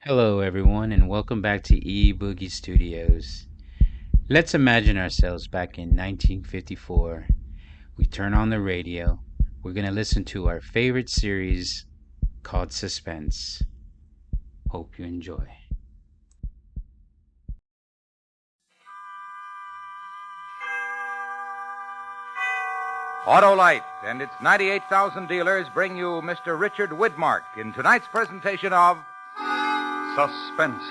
Hello, everyone, and welcome back to Boogie Studios. Let's imagine ourselves back in 1954. We turn on the radio. We're going to listen to our favorite series called Suspense. Hope you enjoy. Autolite and its 98,000 dealers bring you Mr. Richard Widmark in tonight's presentation of Suspense.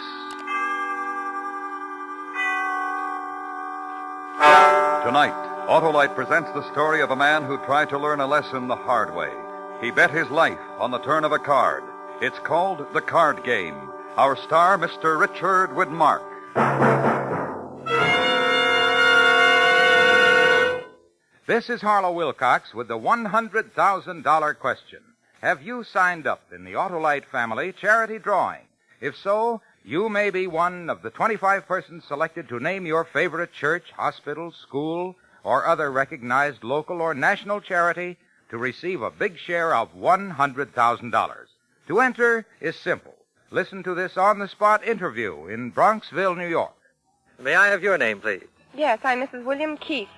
Tonight, Autolite presents the story of a man who tried to learn a lesson the hard way. He bet his life on the turn of a card. It's called The Card Game. Our star, Mr. Richard Widmark. This is Harlow Wilcox with the $100,000 question. Have you signed up in the Autolite family charity drawing? If so, you may be one of the 25 persons selected to name your favorite church, hospital, school, or other recognized local or national charity to receive a big share of $100,000. To enter is simple. Listen to this on-the-spot interview in Bronxville, New York. May I have your name, please? Yes, I'm Mrs. William Keith.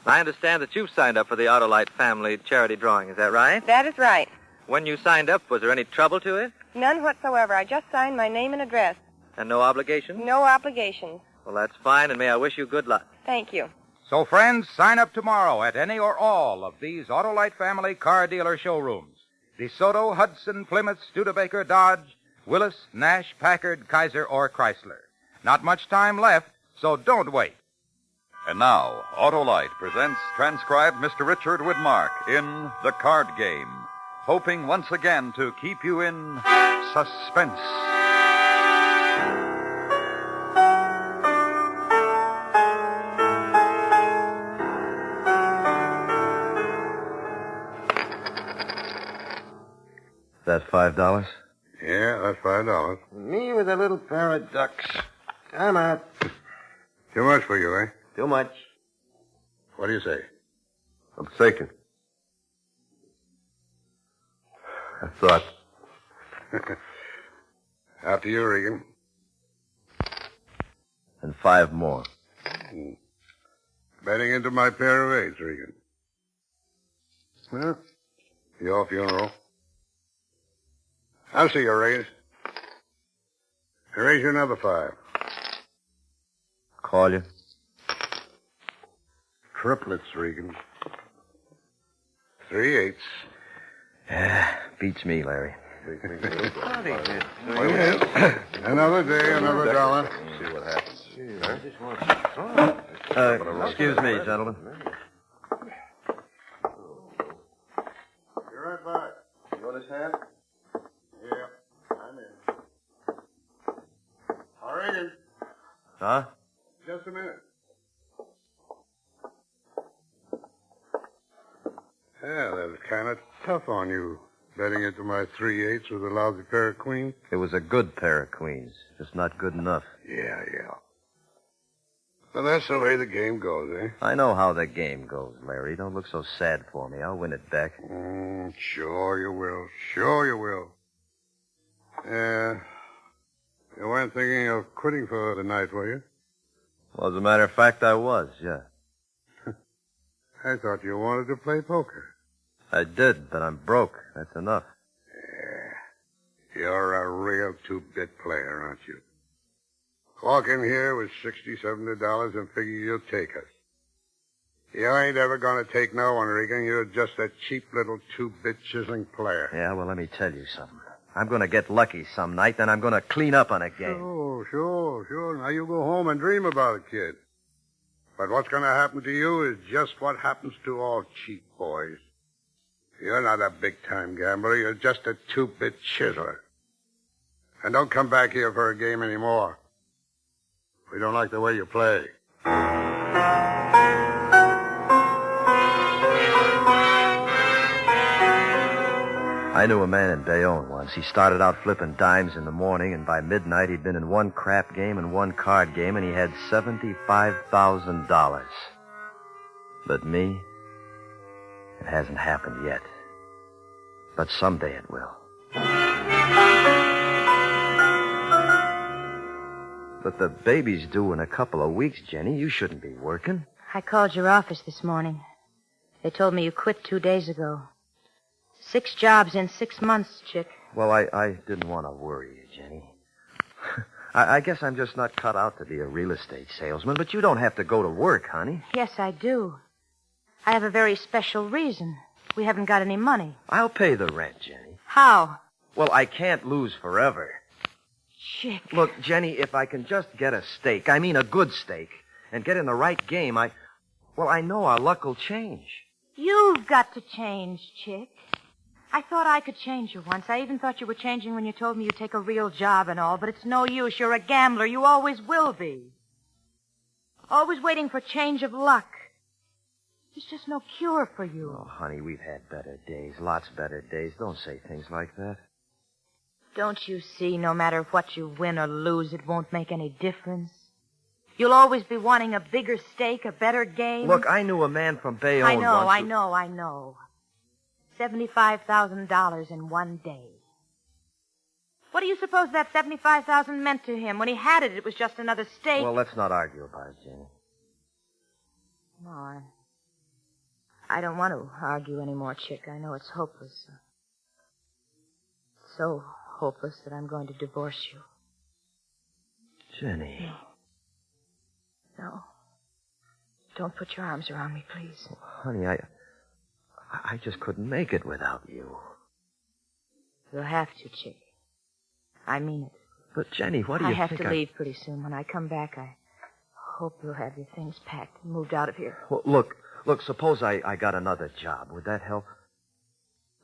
I understand that you've signed up for the Autolite family charity drawing. Is that right? That is right. When you signed up, was there any trouble to it? None whatsoever. I just signed my name and address. And no obligation? No obligations. Well, that's fine, and may I wish you good luck. Thank you. So, friends, sign up tomorrow at any or all of these Autolite family car dealer showrooms. DeSoto, Hudson, Plymouth, Studebaker, Dodge, Willis, Nash, Packard, Kaiser, or Chrysler. Not much time left, so don't wait. And now, Autolite presents transcribed Mr. Richard Widmark in The Card Game, hoping once again to keep you in suspense. That $5? Yeah, that's $5. Me with a little pair of ducks. I'm out. Too much for you, eh? Too much. What do you say? I'm taken. I thought. After you, Regan. And 5 more. Betting into my pair of eights, Regan. Well, your funeral. I'll see you raise. Raise you another 5. Call you. Triplets, Regan. 3 eights. Yeah, beats me, Larry. Another day, another dollar. See what happens. Excuse me, gentlemen. Be right back. You want his hand? Yeah, I'm in. All right, Regan. Huh? Just a minute. Yeah, that was kind of tough on you, betting into my 3 eights with a lousy pair of queens. It was a good pair of queens, just not good enough. Yeah. Well, that's the way the game goes, eh? I know how the game goes, Larry. Don't look so sad for me. I'll win it back. Sure you will. Sure you will. Yeah. You weren't thinking of quitting for the night, were you? Well, as a matter of fact, I was, yeah. I thought you wanted to play poker. I did, but I'm broke. That's enough. Yeah. You're a real two-bit player, aren't you? Walk in here with $60, $70 and figure you'll take us. You ain't ever gonna take no one, Regan. You're just a cheap little two-bit chiseling player. Yeah, well, let me tell you something. I'm going to get lucky some night, then I'm going to clean up on a game. Sure. Now you go home and dream about it, kid. But what's going to happen to you is just what happens to all cheap boys. You're not a big-time gambler. You're just a two-bit chiseler. And don't come back here for a game anymore. We don't like the way you play. I knew a man in Bayonne once. He started out flipping dimes in the morning, and by midnight he'd been in one crap game and one card game, and he had $75,000. But me, it hasn't happened yet. But someday it will. But the baby's due in a couple of weeks, Jenny. You shouldn't be working. I called your office this morning. They told me you quit 2 days ago. 6 jobs in 6 months, Chick. Well, I didn't want to worry you, Jenny. I guess I'm just not cut out to be a real estate salesman, but you don't have to go to work, honey. Yes, I do. I have a very special reason. We haven't got any money. I'll pay the rent, Jenny. How? Well, I can't lose forever. Chick. Look, Jenny, if I can just get a stake, I mean a good stake, and get in the right game, I know our luck will change. You've got to change, Chick. I thought I could change you once. I even thought you were changing when you told me you'd take a real job and all, but it's no use. You're a gambler. You always will be. Always waiting for change of luck. There's just no cure for you. Oh, honey, we've had better days, lots better days. Don't say things like that. Don't you see, no matter what you win or lose, it won't make any difference? You'll always be wanting a bigger stake, a better game. Look, I knew a man from Bayonne I know. $75,000 in 1 day. What do you suppose that $75,000 meant to him? When he had it, it was just another stake. Well, let's not argue about it, Jenny. No, I don't want to argue anymore, Chick. I know it's hopeless. So hopeless that I'm going to divorce you. Jenny. No. Don't put your arms around me, please. Honey, I just couldn't make it without you. You'll have to, Chick. I mean it. But, Jenny, what do you think? I have to leave pretty soon. When I come back, I hope you'll have your things packed and moved out of here. Well, look, suppose I got another job. Would that help?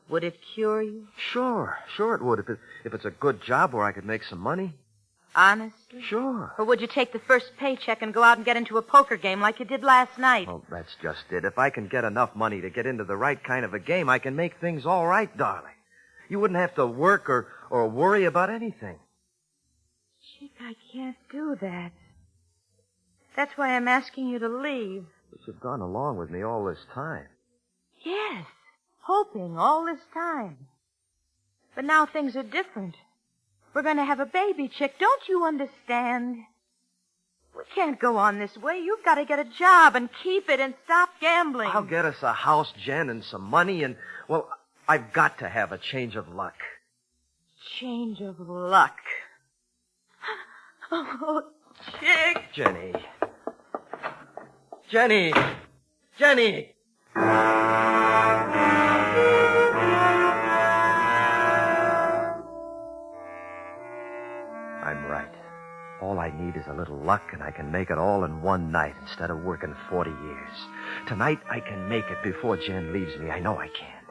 Would it cure you? Sure it would. If it's a good job where I could make some money. Honestly? Sure. Or would you take the first paycheck and go out and get into a poker game like you did last night? Oh, that's just it. If I can get enough money to get into the right kind of a game, I can make things all right, darling. You wouldn't have to work or worry about anything. Chick, I can't do that. That's why I'm asking you to leave. But you've gone along with me all this time. Yes, hoping all this time. But now things are different. We're going to have a baby, Chick. Don't you understand? We can't go on this way. You've got to get a job and keep it and stop gambling. I'll get us a house, Jen, and some money, and, well, I've got to have a change of luck. Change of luck. Oh, Chick. Jenny. Jenny! I'm right. All I need is a little luck, and I can make it all in one night instead of working 40 years. Tonight, I can make it before Jen leaves me. I know I can.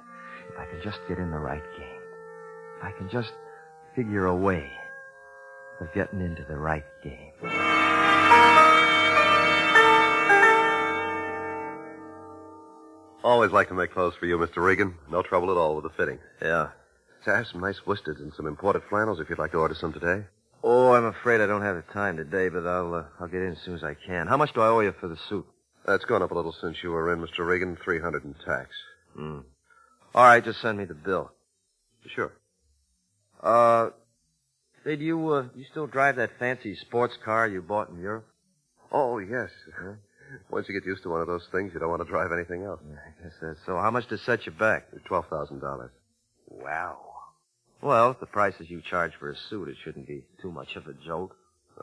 If I can just get in the right game. If I can just figure a way of getting into the right game. Always like to make clothes for you, Mr. Regan. No trouble at all with the fitting. Yeah. So I have some nice wosteds and some imported flannels if you'd like to order some today. Oh, I'm afraid I don't have the time today, but I'll get in as soon as I can. How much do I owe you for the suit? It's gone up a little since you were in, Mr. Regan. $300 in tax. All right, just send me the bill. Sure. Say, do you still drive that fancy sports car you bought in Europe? Oh, yes. Once you get used to one of those things, you don't want to drive anything else. Yeah, I guess that's so. How much to set you back? $12,000. Wow. Well, at the prices you charge for a suit, it shouldn't be too much of a joke.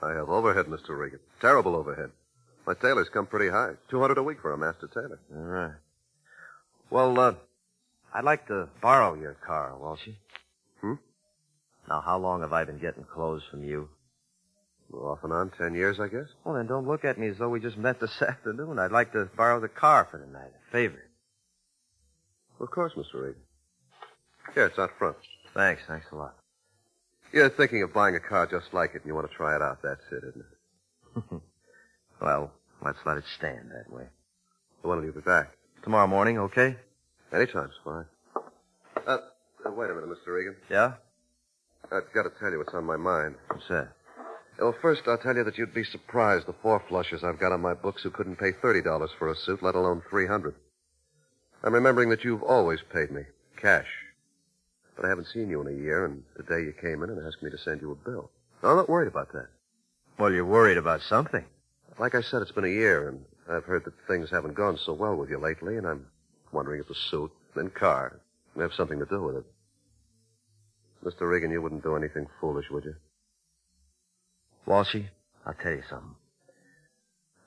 I have overhead, Mr. Regan. Terrible overhead. My tailors come pretty high. $200 a week for a master tailor. All right. Well, I'd like to borrow your car, Walshy. Now, how long have I been getting clothes from you? Well, off and on, 10 years, I guess. Well, then don't look at me as though we just met this afternoon. I'd like to borrow the car for the night. A favor. Of course, Mr. Regan. Here, it's out front. Thanks a lot. You're thinking of buying a car just like it, and you want to try it out. That's it, isn't it? Well, let's let it stand that way. When will you be back? Tomorrow morning, okay? Anytime's fine. Wait a minute, Mr. Regan. Yeah? I've got to tell you what's on my mind. What's that? Well, first, I'll tell you that you'd be surprised the four flushers I've got on my books who couldn't pay $30 for a suit, let alone $300. I'm remembering that you've always paid me, cash. But I haven't seen you in a year, and today you came in and asked me to send you a bill. No, I'm not worried about that. Well, you're worried about something. Like I said, it's been a year, and I've heard that things haven't gone so well with you lately, and I'm wondering if the suit and car have something to do with it. Mr. Regan, you wouldn't do anything foolish, would you? Walshy, I'll tell you something.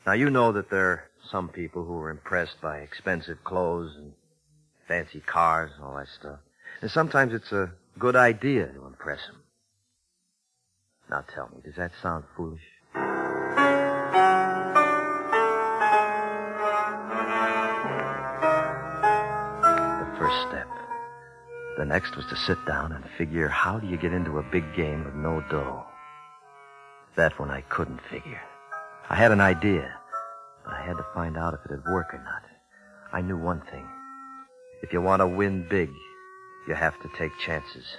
Now, you know that there are some people who are impressed by expensive clothes and fancy cars and all that stuff. And sometimes it's a good idea to impress them. Now, tell me, does that sound foolish? The first step. The next was to sit down and figure how do you get into a big game with no dough. That one I couldn't figure. I had an idea, but I had to find out if it'd work or not. I knew one thing. If you want to win big, you have to take chances.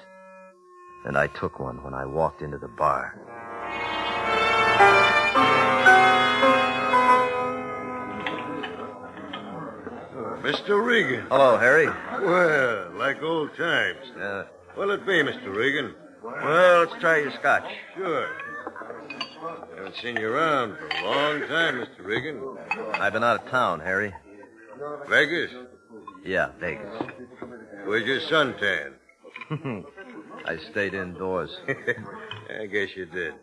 And I took one when I walked into the bar. Mr. Regan. Hello, Harry. Well, like old times. What'll it be, Mr. Regan? Well, let's try your scotch. Sure. Haven't seen you around for a long time, Mr. Regan. I've been out of town, Harry. Vegas? Yeah, Vegas. Where's your suntan? I stayed indoors. I guess you did.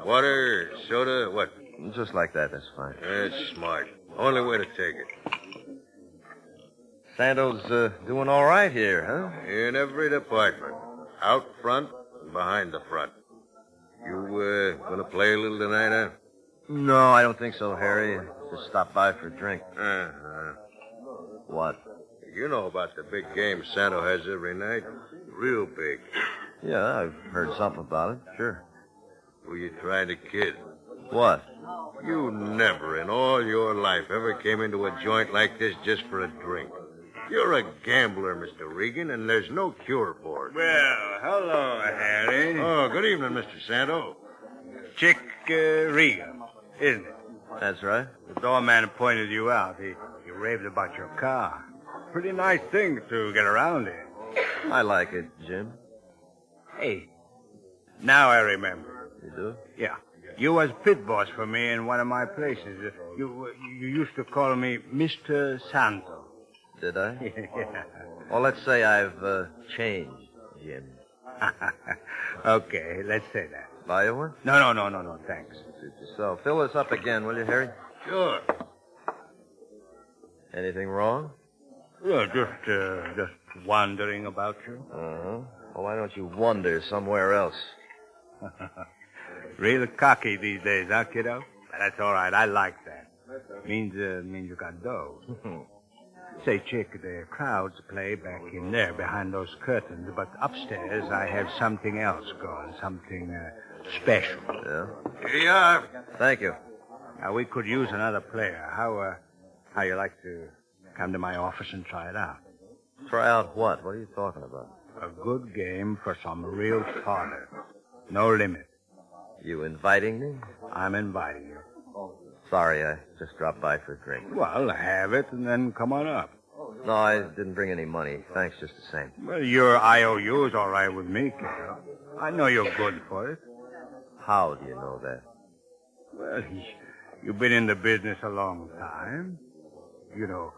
Water, soda, what? Just like that, that's fine. That's smart. Only way to take it. Sando's doing all right here, huh? In every department. Out front and behind the front. You, gonna play a little tonight, huh? No, I don't think so, Harry. Just stop by for a drink. Uh-huh. What? You know about the big game Santo has every night? Real big. Yeah, I've heard something about it, sure. Who you trying to kid? What? You never in all your life ever came into a joint like this just for a drink. You're a gambler, Mr. Regan, and there's no cure for it. Well, hello, Harry. Oh, good evening, Mr. Santo. Chick Regan, isn't it? That's right. The doorman pointed you out. He raved about your car. Pretty nice thing to get around in. I like it, Jim. Hey, now I remember. You do? Yeah. You was pit boss for me in one of my places. You used to call me Mr. Santo. Did I? Yeah. Well, let's say I've changed, Jim. Okay, let's say that. Buy you one? No, thanks. So, fill this up again, will you, Harry? Sure. Anything wrong? Yeah, just wondering about you. Uh-huh. Well, why don't you wander somewhere else? Real cocky these days, huh, kiddo? That's all right. I like that. Means you got dough. Say, Chick, the crowds play back in there behind those curtains, but upstairs I have something else going, something special. Yeah? Here you are. Thank you. Now, we could use another player. How you like to come to my office and try it out? Try out what? What are you talking about? A good game for some real fodder. No limit. You inviting me? I'm inviting you. Sorry, I just dropped by for a drink. Well, have it and then come on up. No, I didn't bring any money. Thanks just the same. Well, your IOU is all right with me, kiddo. I know you're good for it. How do you know that? Well, you've been in the business a long time. You know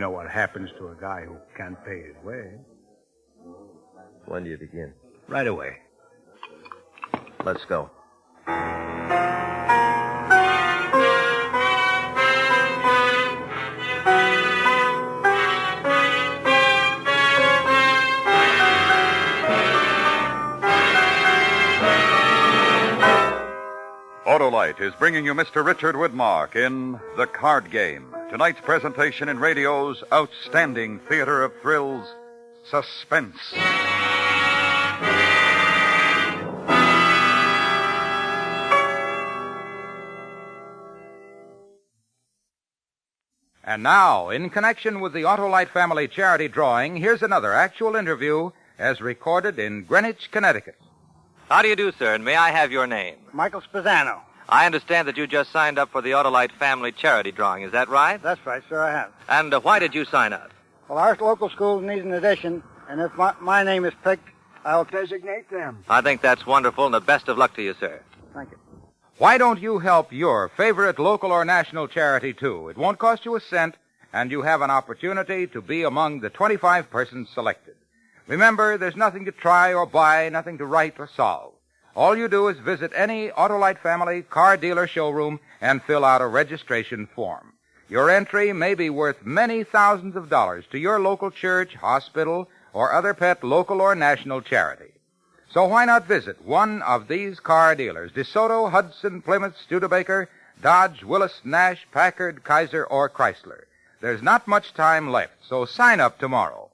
what happens to a guy who can't pay his way. When do you begin? Right away. Let's go. Autolite is bringing you Mr. Richard Widmark in The Card Game. Tonight's presentation in radio's outstanding theater of thrills, Suspense. And now, in connection with the Autolite family charity drawing, here's another actual interview as recorded in Greenwich, Connecticut. How do you do, sir, and may I have your name? Michael Spazzano. I understand that you just signed up for the Autolite family charity drawing. Is that right? That's right, sir, I have. And why did you sign up? Well, our local schools need an addition, and if my name is picked, I'll designate them. I think that's wonderful, and the best of luck to you, sir. Thank you. Why don't you help your favorite local or national charity, too? It won't cost you a cent, and you have an opportunity to be among the 25 persons selected. Remember, there's nothing to try or buy, nothing to write or solve. All you do is visit any Autolite family car dealer showroom and fill out a registration form. Your entry may be worth many thousands of dollars to your local church, hospital, or other pet local or national charity. So why not visit one of these car dealers, DeSoto, Hudson, Plymouth, Studebaker, Dodge, Willis, Nash, Packard, Kaiser, or Chrysler. There's not much time left, so sign up tomorrow.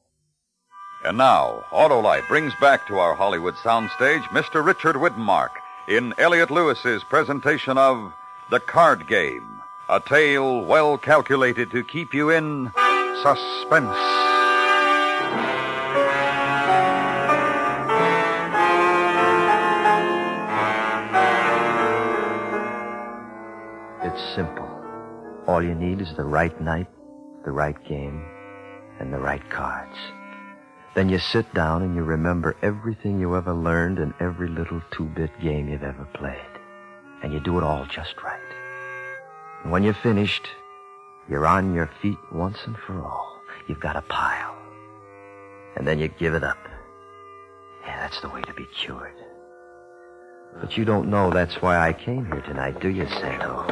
And now, Autolite brings back to our Hollywood soundstage Mr. Richard Widmark in Elliot Lewis's presentation of The Card Game, a tale well calculated to keep you in suspense. It's simple. All you need is the right night, the right game, and the right cards. Then you sit down and you remember everything you ever learned in every little two-bit game you've ever played. And you do it all just right. And when you're finished, you're on your feet once and for all. You've got a pile. And then you give it up. Yeah, that's the way to be cured. But you don't know that's why I came here tonight, do you, Santo?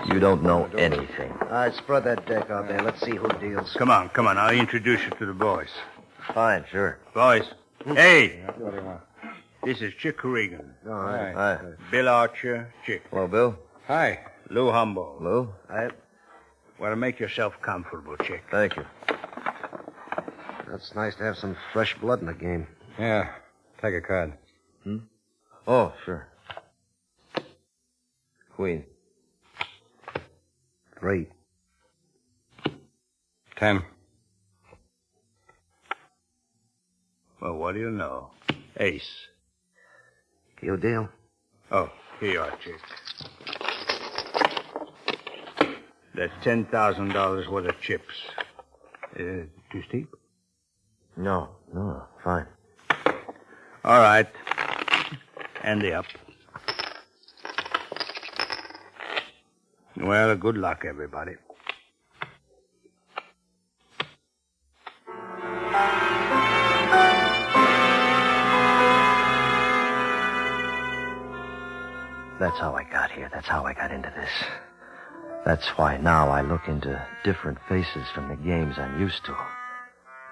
You don't know anything. All right, spread that deck out there. Let's see who deals. Come on. I'll introduce you to the boys. Fine, sure. Boys. Hey. This is Chick Regan. All right. Hi. Bill Archer, Chick. Hello, Bill. Hi. Lou Humboldt. Lou? Hi. Well, make yourself comfortable, Chick. Thank you. That's nice to have some fresh blood in the game. Yeah, take a card. Oh, sure. Queen. 3. 10. Well, what do you know? Ace. You deal? Oh, here you are, Chick. That's $10,000 worth of chips. Too steep? No, fine. All right. Andy up. Well, good luck, everybody. That's how I got here. That's how I got into this. That's why now I look into different faces from the games I'm used to.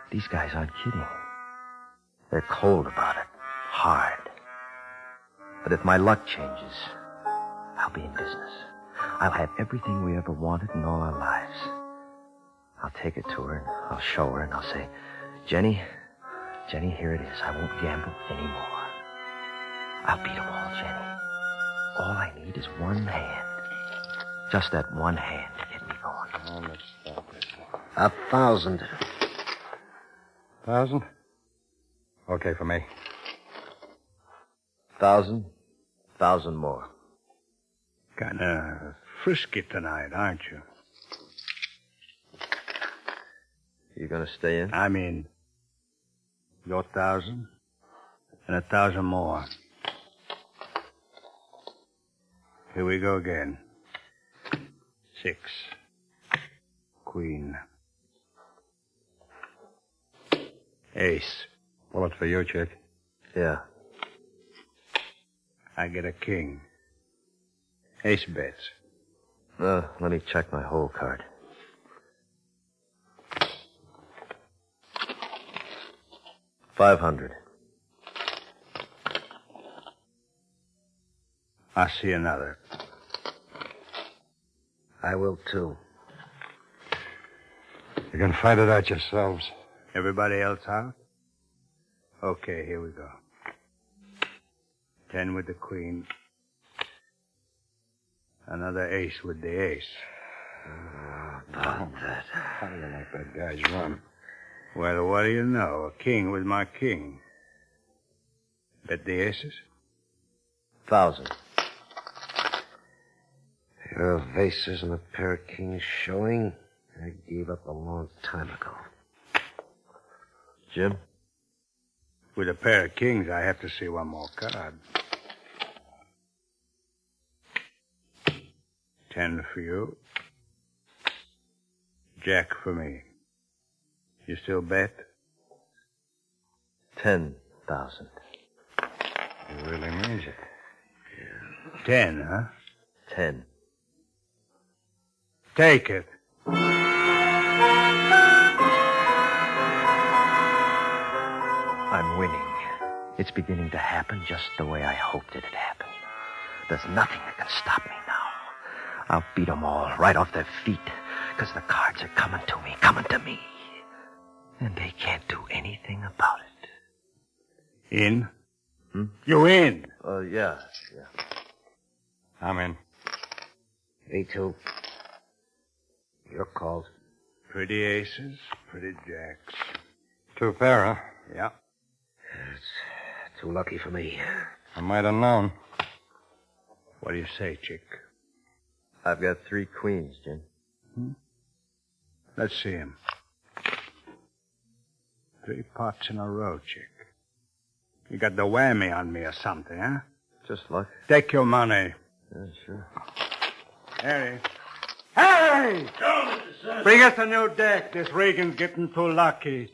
These guys aren't kidding. They're cold about it. Hard. But if my luck changes, I'll be in business. I'll have everything we ever wanted in all our lives. I'll take it to her, and I'll show her, and I'll say, Jenny, here it is. I won't gamble anymore. I'll beat 'em all, Jenny. All I need is one hand. Just that one hand to get me going. Oh, let's stop this. 1,000. 1,000? Okay for me. 1,000 more. Kind of frisky tonight, aren't you? You gonna stay in? I mean, your 1,000 and 1,000 more. Here we go again. 6. Queen. Ace. Bullet for you, Chick. Yeah. I get a king. Ace bets. Let me check my hole card. $500. I see another. I will, too. You can fight it out yourselves. Everybody else out? Okay, here we go. 10 with the queen. Another ace with the ace. About that. How do you like that guy's run? Well, what do you know? A king with my king. Bet the aces? 1,000. Pair of aces and a pair of kings showing. I gave up a long time ago. Jim? With a pair of kings, I have to see one more card. 10 for you. Jack for me. You still bet? 10,000. He really means it. 10, huh? 10. Take it. I'm winning. It's beginning to happen just the way I hoped it'd happen. There's nothing that can stop me now. I'll beat them all right off their feet, because the cards are coming to me. And they can't do anything about it. In? You in? Yeah. I'm in. Me too. You're called. Pretty aces, pretty jacks. 2 pair, huh? Yeah. It's too lucky for me. I might have known. What do you say, Chick? I've got 3 queens, Jim. Let's see him. 3 pots in a row, Chick. You got the whammy on me or something, huh? Just luck. Take your money. Yeah, sure. Harry! Harry! Bring us a new deck. This Regan's getting too lucky.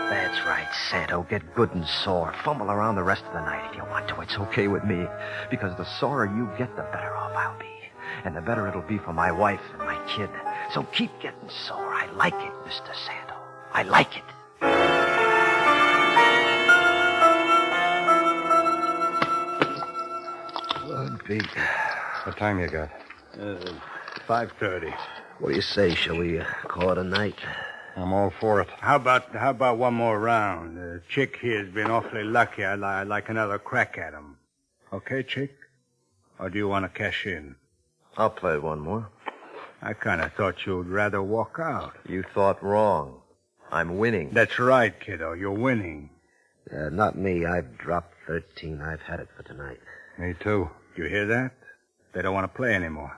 That's right, Santo. Get good and sore. Fumble around the rest of the night if you want to. It's okay with me. Because the sorer you get, the better off I'll be. And the better it'll be for my wife and my kid. So keep getting sore. I like it, Mr. Santo. I like it. Good beat. What time you got? 5:30. What do you say? Shall we call it a night? I'm all for it. How about one more round? Chick here's been awfully lucky. I'd like another crack at him. Okay, Chick? Or do you want to cash in? I'll play one more. I kind of thought you'd rather walk out. You thought wrong. I'm winning. That's right, kiddo. You're winning. Not me. I've dropped 13. I've had it for tonight. Me too. You hear that? They don't want to play anymore.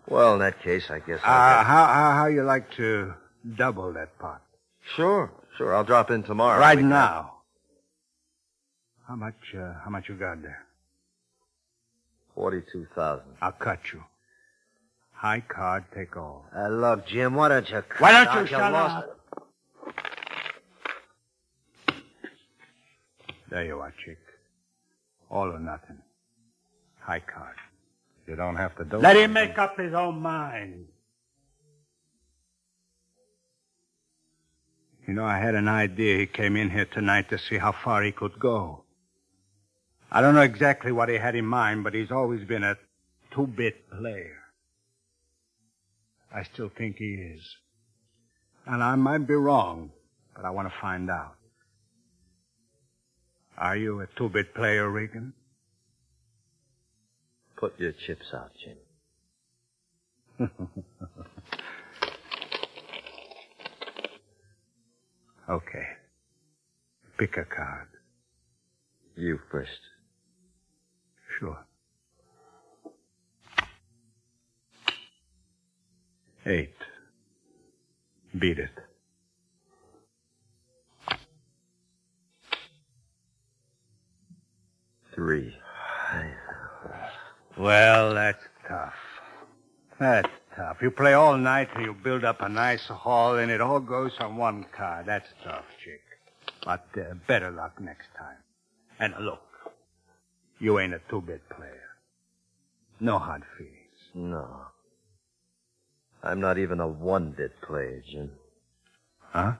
Well, in that case, I guess I'll... How you like to double that pot? Sure. I'll drop in tomorrow. Right now. How much you got there? 42,000. I'll cut you. High card, take all. Look, Jim, why don't you... Why don't you shut up? There you are, Chick. All or nothing. High card. You don't have to do Let it. him make up his own mind. You know, I had an idea he came in here tonight to see how far he could go. I don't know exactly what he had in mind, but he's always been a 2-bit player. I still think he is. And I might be wrong, but I want to find out. Are you a 2-bit player, Regan? Put your chips out, Jim. Okay. Pick a card. You first. Sure. 8. Beat it. Three. Well, that's tough. That's tough. You play all night till you build up a nice haul, and it all goes on one card. That's tough, Chick. But better luck next time. And look, you ain't a 2-bit player. No hard feelings. No. I'm not even a 1-bit player, Jim. Huh?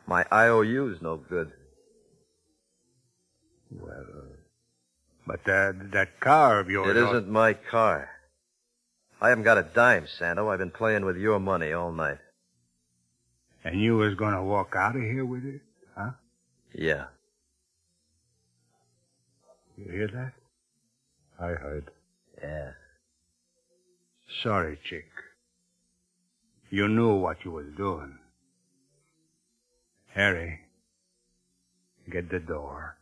My IOU's no good. Well, but that car of yours... It isn't my car. I haven't got a dime, Santo. I've been playing with your money all night. And you was going to walk out of here with it, huh? Yeah. You hear that? I heard. Yeah. Sorry, Chick. You knew what you was doing. Harry, get the door.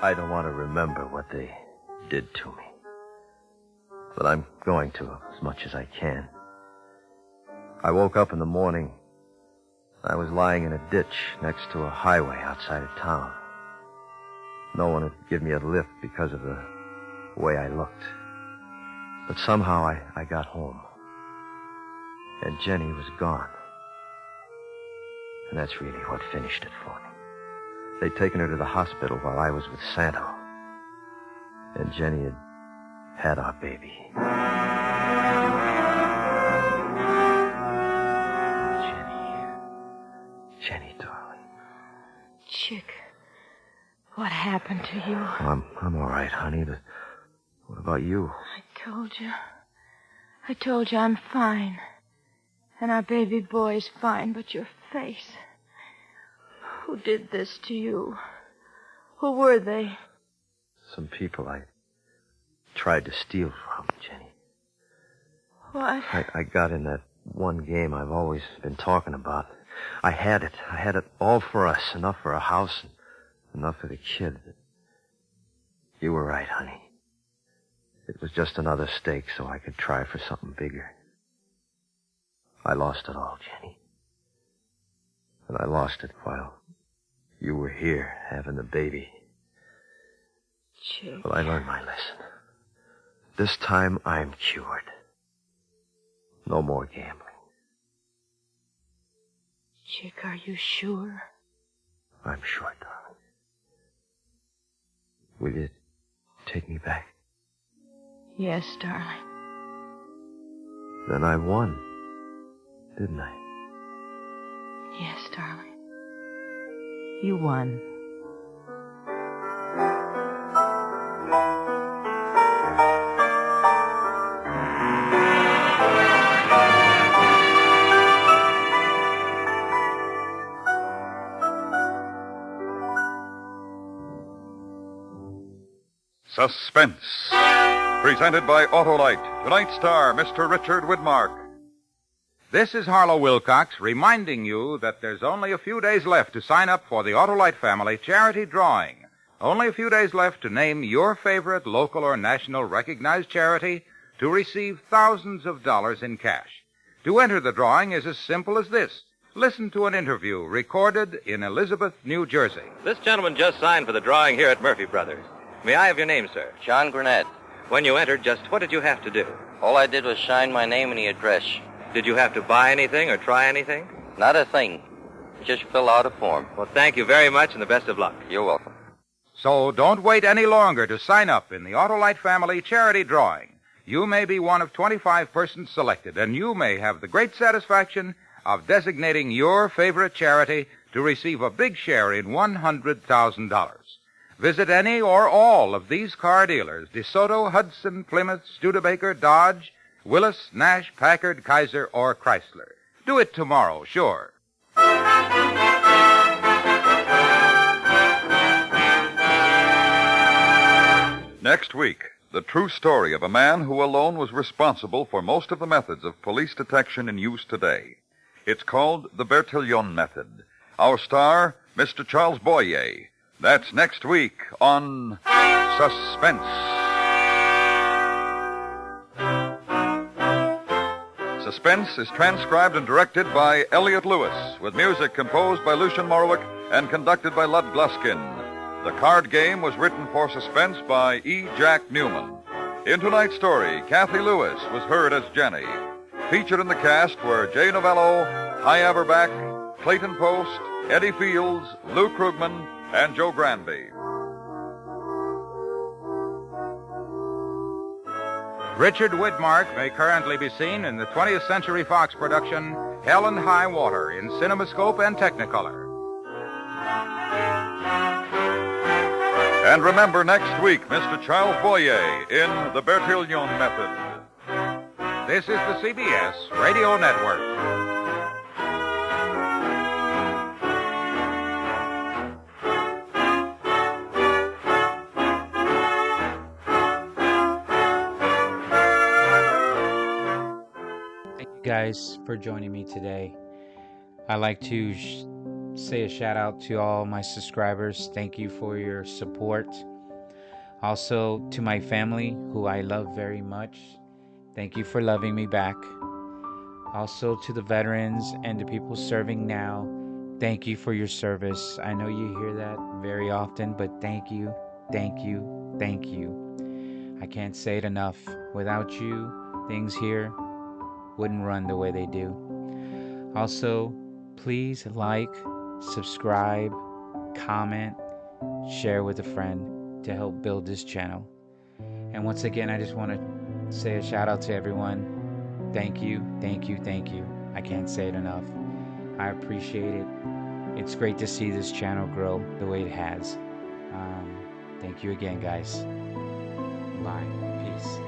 I don't want to remember what they did to me. But I'm going to as much as I can. I woke up in the morning. I was lying in a ditch next to a highway outside of town. No one would give me a lift because of the way I looked. But somehow I got home. And Jenny was gone. And that's really what finished it for me. They'd taken her to the hospital while I was with Santo. And Jenny had our baby. Jenny, darling. Chick, what happened to you? I'm all right, honey, but what about you? I told you I'm fine. And our baby boy's fine, but your face. Who did this to you? Who were they? Some people I tried to steal from, Jenny. What? I got in that one game I've always been talking about. I had it. I had it all for us. Enough for a house and enough for the kid. You were right, honey. It was just another stake so I could try for something bigger. I lost it all, Jenny. And I lost it while you were here having the baby. Chick. Well, I learned my lesson. This time I'm cured. No more gambling. Chick, are you sure? I'm sure, darling. Will you take me back? Yes, darling. Then I won, didn't I? Yes, darling. You won. Suspense, presented by Autolite. Tonight's star, Mr. Richard Widmark. This is Harlow Wilcox reminding you that there's only a few days left to sign up for the Autolite Family Charity Drawing. Only a few days left to name your favorite local or national recognized charity to receive thousands of dollars in cash. To enter the drawing is as simple as this. Listen to an interview recorded in Elizabeth, New Jersey. This gentleman just signed for the drawing here at Murphy Brothers. May I have your name, sir? John Grenette. When you entered, just what did you have to do? All I did was sign my name and the address. Did you have to buy anything or try anything? Not a thing. Just fill out a form. Well, thank you very much and the best of luck. You're welcome. So don't wait any longer to sign up in the Autolite Family Charity Drawing. You may be one of 25 persons selected, and you may have the great satisfaction of designating your favorite charity to receive a big share in $100,000. Visit any or all of these car dealers, DeSoto, Hudson, Plymouth, Studebaker, Dodge, Willis, Nash, Packard, Kaiser, or Chrysler. Do it tomorrow, sure. Next week, the true story of a man who alone was responsible for most of the methods of police detection in use today. It's called the Bertillon method. Our star, Mr. Charles Boyer. That's next week on Suspense. Suspense is transcribed and directed by Elliot Lewis, with music composed by Lucian Morowick and conducted by Lud Gluskin. The card game was written for Suspense by E. Jack Newman. In tonight's story, Kathy Lewis was heard as Jenny. Featured in the cast were Jay Novello, Hy Averback, Clayton Post, Eddie Fields, Lou Krugman, and Joe Granby. Richard Widmark may currently be seen in the 20th Century Fox production Hell and High Water in CinemaScope and Technicolor. And remember next week, Mr. Charles Boyer in the Bertillon method. This is the CBS Radio Network. Guys, for joining me today. I'd like to say a shout out to all my subscribers. Thank you for your support. Also to my family, who I love very much. Thank you for loving me back. Also to the veterans and the people serving now, thank you for your service. I know you hear that very often, but thank you, thank you, thank you. I can't say it enough. Without you, things here wouldn't run the way they do. Also, please like, subscribe, comment, share with a friend to help build this channel. And once again, I just want to say a shout out to everyone. Thank you, thank you, thank you. I can't say it enough. I appreciate it. It's great to see this channel grow the way it has. Thank you again, guys. Bye. Peace.